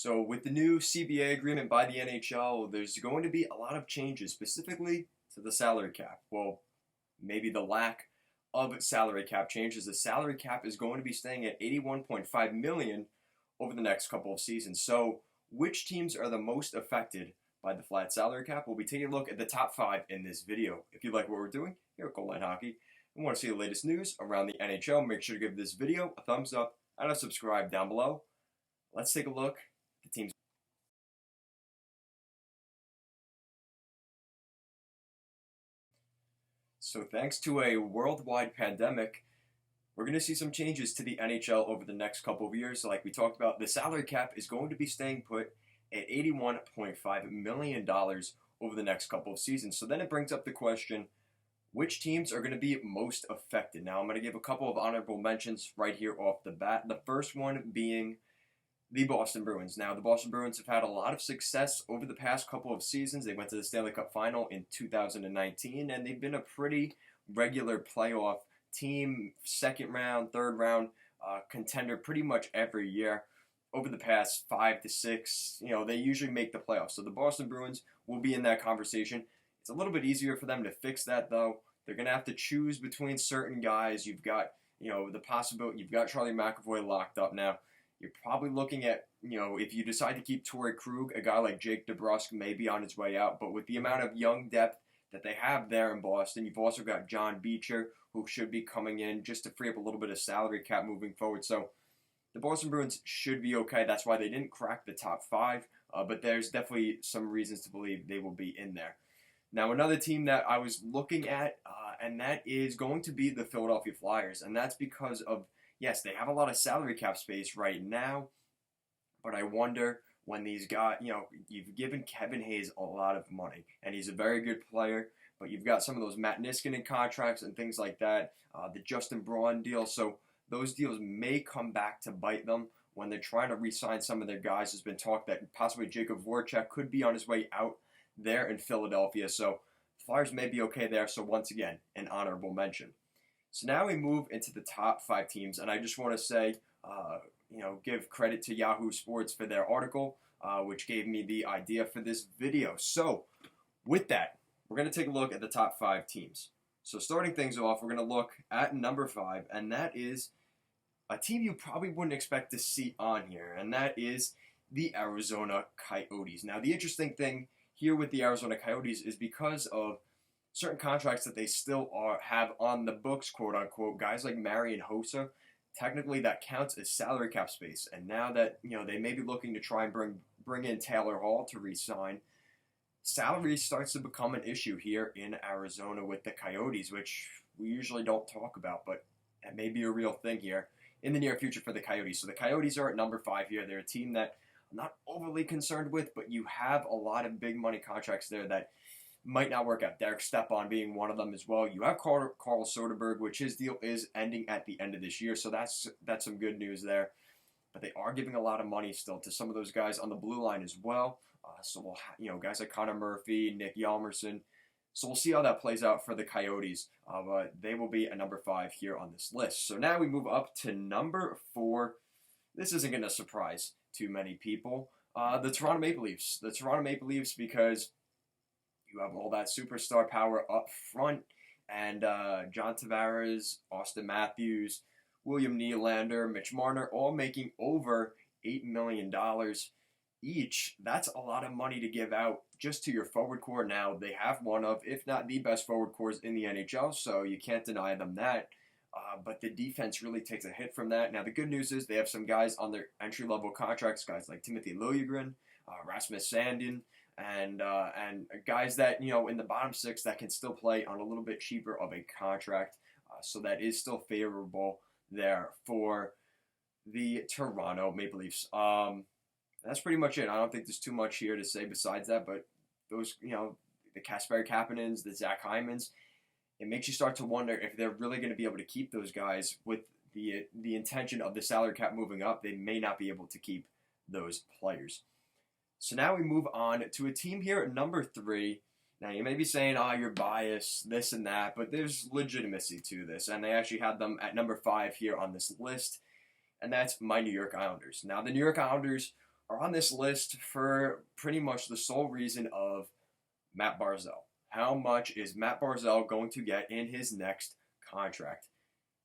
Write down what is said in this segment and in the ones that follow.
So with the new CBA agreement by the NHL, there's going to be a lot of changes, specifically to the salary cap. Well, maybe the lack of salary cap changes. The salary cap is going to be staying at 81.5 million over the next couple of seasons. So, which teams are the most affected by the flat salary cap? We'll be taking a look at the top 5 in this video. If you like what we're doing here at Goal Line Hockey and want to see the latest news around the NHL, make sure to give this video a thumbs up and a subscribe down below. Let's take a look at the teams. So thanks to a worldwide pandemic, we're going to see some changes to the NHL over the next couple of years. Like we talked about, the salary cap is going to be staying put at $81.5 million over the next couple of seasons. So then it brings up the question, which teams are going to be most affected? Now I'm going to give a couple of honorable mentions right here off the bat. The first one being the Boston Bruins. Now, the Boston Bruins have had a lot of success over the past couple of seasons. They went to the Stanley Cup Final in 2019, and they've been a pretty regular playoff team, second round, third round contender pretty much every year. Over the past 5 to 6, they usually make the playoffs. So the Boston Bruins will be in that conversation. It's a little bit easier for them to fix that, though. They're going to have to choose between certain guys. You've got, the possibility, you've got Charlie McAvoy locked up now. You're probably looking at, if you decide to keep Torrey Krug, a guy like Jake DeBrusk may be on his way out. But with the amount of young depth that they have there in Boston, you've also got John Beecher, who should be coming in just to free up a little bit of salary cap moving forward. So the Boston Bruins should be okay. That's why they didn't crack the top 5. But there's definitely some reasons to believe they will be in there. Now, another team that I was looking at, and that is going to be the Philadelphia Flyers. And that's because of, yes, they have a lot of salary cap space right now, but I wonder when these guys, you've given Kevin Hayes a lot of money, and he's a very good player, but you've got some of those Matt Niskanen contracts and things like that, the Justin Braun deal, so those deals may come back to bite them when they're trying to re-sign some of their guys. There's been talk that possibly Jacob Voracek could be on his way out there in Philadelphia, so Flyers may be okay there, so once again, an honorable mention. So now we move into the top 5 teams, and I just want to say, give credit to Yahoo Sports for their article, which gave me the idea for this video. So with that, we're going to take a look at the top 5 teams. So starting things off, we're going to look at number 5, and that is a team you probably wouldn't expect to see on here, and that is the Arizona Coyotes. Now, the interesting thing here with the Arizona Coyotes is because of certain contracts that they still have on the books, quote unquote, guys like Marian Hossa, technically that counts as salary cap space. And now that they may be looking to try and bring in Taylor Hall to re-sign, salary starts to become an issue here in Arizona with the Coyotes, which we usually don't talk about, but it may be a real thing here in the near future for the Coyotes. So the Coyotes are at number 5 here. They're a team that I'm not overly concerned with, but you have a lot of big money contracts there that might not work out. Derek Stepan being one of them as well. You have Carl Soderberg, which his deal is ending at the end of this year, so that's some good news there. But they are giving a lot of money still to some of those guys on the blue line as well. So we'll have, guys like Connor Murphy, Nick Hjalmarsson. So we'll see how that plays out for the Coyotes. But they will be at number 5 here on this list. So now we move up to number 4. This isn't going to surprise too many people. The Toronto Maple Leafs. The Toronto Maple Leafs, because you have all that superstar power up front, and John Tavares, Austin Matthews, William Nylander, Mitch Marner, all making over $8 million each. That's a lot of money to give out just to your forward core. Now, they have one of, if not the best forward cores in the NHL, so you can't deny them that. But the defense really takes a hit from that. Now, the good news is they have some guys on their entry-level contracts, guys like Timothy Liljegren, Rasmus Sandin, and guys that, in the bottom 6 that can still play on a little bit cheaper of a contract. So that is still favorable there for the Toronto Maple Leafs. That's pretty much it. I don't think there's too much here to say besides that, but those, the Kasperi Kapanens, the Zach Hymans, it makes you start to wonder if they're really going to be able to keep those guys with the intention of the salary cap moving up. They may not be able to keep those players. So now we move on to a team here at number 3. Now, you may be saying, you're biased, this and that, but there's legitimacy to this, and they actually had them at number 5 here on this list, and that's my New York Islanders. Now, the New York Islanders are on this list for pretty much the sole reason of Matt Barzal. How much is Matt Barzal going to get in his next contract?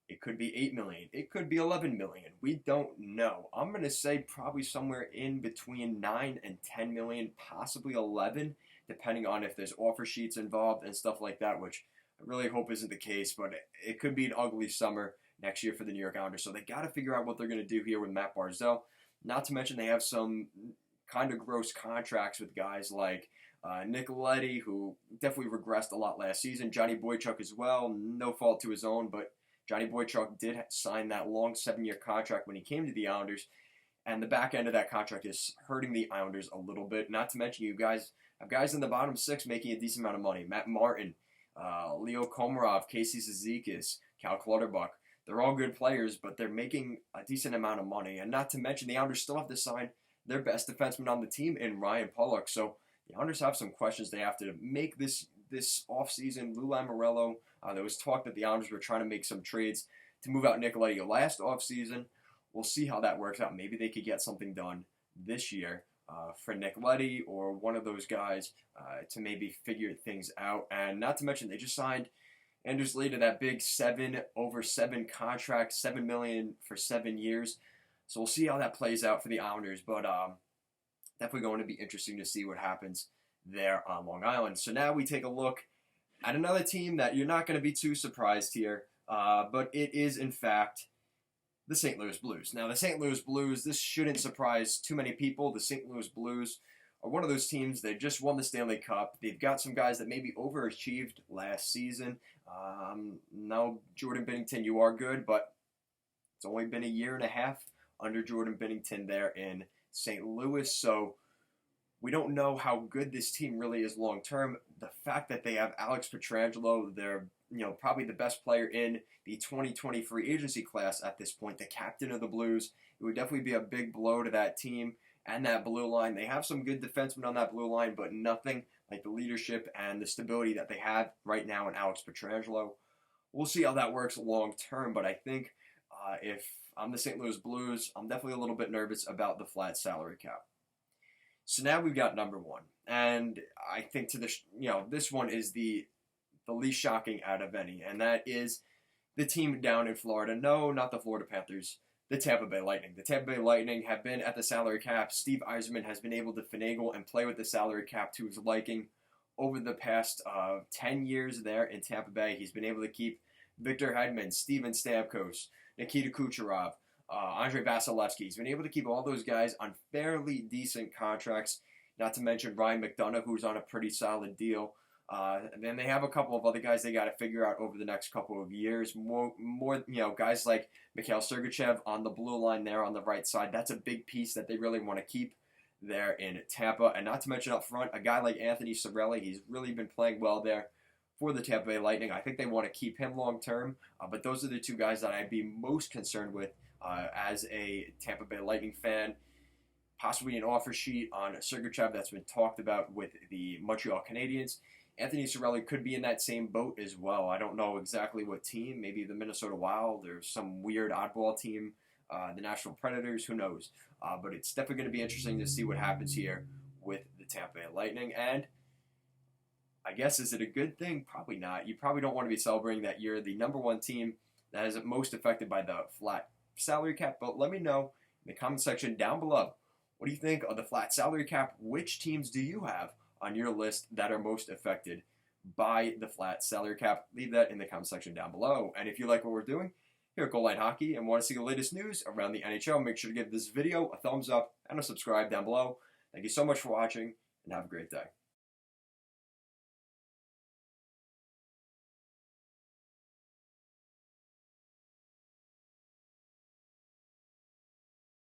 It could be 8 million. It could be 11 million. We don't know. I'm going to say probably somewhere in between 9 and 10 million, possibly 11, depending on if there's offer sheets involved and stuff like that, which I really hope isn't the case, but it could be an ugly summer next year for the New York Islanders. So they got to figure out what they're going to do here with Matt Barzal. Not to mention they have some kind of gross contracts with guys like Nicoletti, who definitely regressed a lot last season. Johnny Boychuk as well, no fault to his own, but Johnny Boychuk did sign that long 7-year contract when he came to the Islanders, and the back end of that contract is hurting the Islanders a little bit. Not to mention you guys have guys in the bottom 6 making a decent amount of money. Matt Martin, Leo Komarov, Casey Zizekas, Cal Clutterbuck. They're all good players, but they're making a decent amount of money. And not to mention the Islanders still have to sign their best defenseman on the team in Ryan Pulock. So the Islanders have some questions they have to make this offseason. Lou Lamoriello, there was talk that the Islanders were trying to make some trades to move out Nicoletti last offseason. We'll see how that works out. Maybe they could get something done this year for Nicoletti or one of those guys to maybe figure things out. And not to mention, they just signed Anders Lee to that big 7/7 contract, $7 million for 7 years. So we'll see how that plays out for the Islanders. But definitely going to be interesting to see what happens there on Long Island. So now we take a look at another team that you're not going to be too surprised here, but it is, in fact, the St. Louis Blues. Now, the St. Louis Blues, this shouldn't surprise too many people. The St. Louis Blues are one of those teams that just won the Stanley Cup. They've got some guys that maybe overachieved last season. Now, Jordan Binnington, you are good, but it's only been a year and a half under Jordan Binnington there in St. Louis, so we don't know how good this team really is long term. The fact that they have Alex Pietrangelo, they're probably the best player in the 2020 free agency class at this point, the captain of the Blues, it would definitely be a big blow to that team and that blue line. They have some good defensemen on that blue line, but nothing like the leadership and the stability that they have right now in Alex Pietrangelo. We'll see how that works long term, but I think if I'm the St. Louis Blues, I'm definitely a little bit nervous about the flat salary cap. So now we've got number one, and I think this one is the least shocking out of any, and that is the team down in Florida. No, not the Florida Panthers, the Tampa Bay Lightning. The Tampa Bay Lightning have been at the salary cap. Steve Yzerman has been able to finagle and play with the salary cap to his liking over the past 10 years there in Tampa Bay. He's been able to keep Victor Hedman, Steven Stamkos, Nikita Kucherov, Andrei Vasilevsky. He's been able to keep all those guys on fairly decent contracts, not to mention Ryan McDonough, who's on a pretty solid deal. And then they have a couple of other guys they got to figure out over the next couple of years. More, guys like Mikhail Sergachev on the blue line there on the right side. That's a big piece that they really want to keep there in Tampa. And not to mention up front, a guy like Anthony Cirelli. He's really been playing well there for the Tampa Bay Lightning. I think they want to keep him long term. But those are the two guys that I'd be most concerned with as a Tampa Bay Lightning fan. Possibly an offer sheet on Sergachev that's been talked about with the Montreal Canadiens. Anthony Cirelli could be in that same boat as well. I don't know exactly what team. Maybe the Minnesota Wild or some weird oddball team, the Nashville Predators, who knows. But it's definitely going to be interesting to see what happens here with the Tampa Bay Lightning. And I guess, is it a good thing? Probably not. You probably don't want to be celebrating that you're the number one team that is most affected by the flat salary cap. But let me know in the comment section down below. What do you think of the flat salary cap? Which teams do you have on your list that are most affected by the flat salary cap? Leave that in the comment section down below. And if you like what we're doing here at Goal Line Hockey and want to see the latest news around the NHL, make sure to give this video a thumbs up and a subscribe down below. Thank you so much for watching, and have a great day.